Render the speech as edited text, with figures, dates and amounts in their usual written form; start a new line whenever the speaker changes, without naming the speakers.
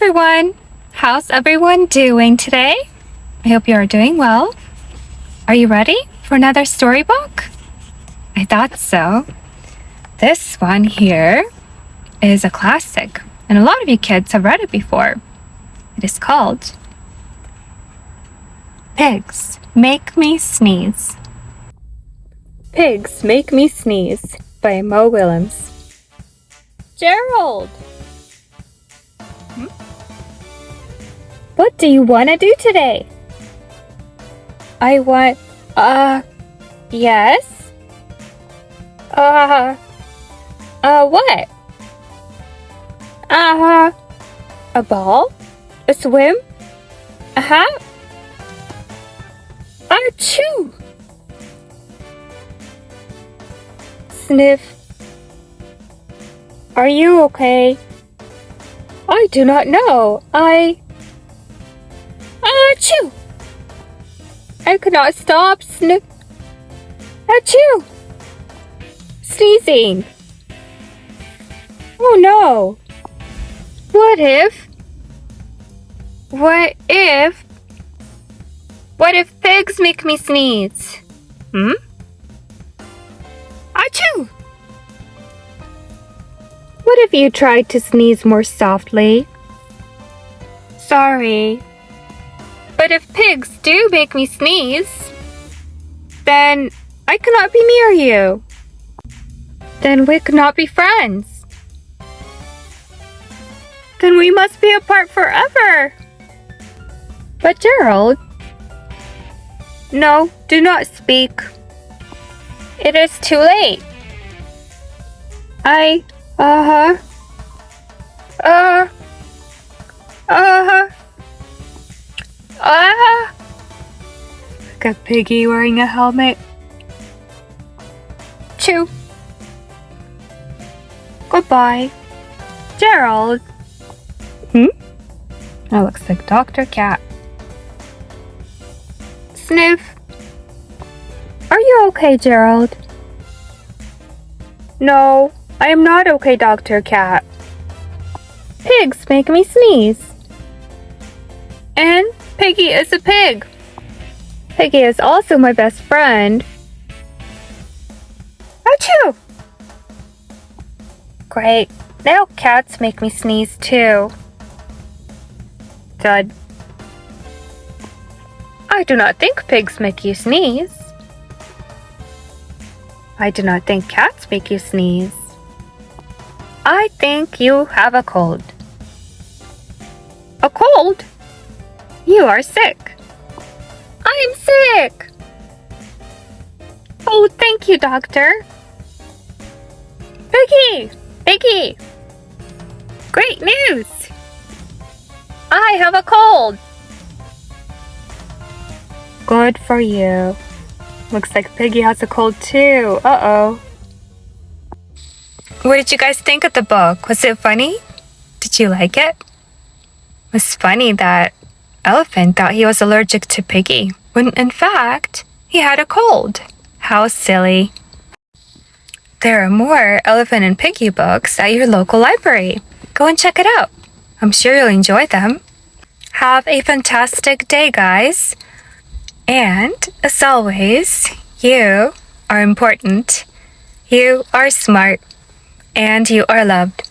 everyone! How's everyone doing today? I hope you are doing well. Are you ready for another storybook? I thought so. This one here is a classic, and a lot of you kids have read it before. It is called Pigs Make Me Sneeze. Pigs Make Me Sneeze by Willems. Gerald! What do you want to do today? I want, yes? What? A ball? A swim? A hat? Achoo! Sniff. Are you okay? I do not know. Achoo! I could not stop sniff. Achoo! Sneezing. Oh no. What if pigs make me sneeze? Achoo! What if you tried to sneeze more softly? Sorry. But if pigs do make me sneeze, then I cannot be near you. Then we could not be friends. Then we must be apart forever. But Gerald, no, do not speak. It is too late. Like a piggy wearing a helmet. Chew. Goodbye. Gerald. That looks like Dr. Cat. Sniff. Are you okay, Gerald? No, I am not okay, Dr. Cat. Pigs make me sneeze. And Piggy is a pig. Piggy is also my best friend. Achoo! Great. Now cats make me sneeze too. Thud. I do not think pigs make you sneeze. I do not think cats make you sneeze. I think you have a cold. A cold? You are sick. I am sick. Oh, thank you, doctor. Piggy! Great news! I have a cold. Good for you. Looks like Piggy has a cold too. Uh-oh. What did you guys think of the book? Was it funny? Did you like it? It was funny that Elephant thought he was allergic to Piggy, when in fact, he had a cold. How silly. There are more Elephant and Piggy books at your local library. Go and check it out. I'm sure you'll enjoy them. Have a fantastic day, guys. And, as always, you are important. You are smart. And you are loved.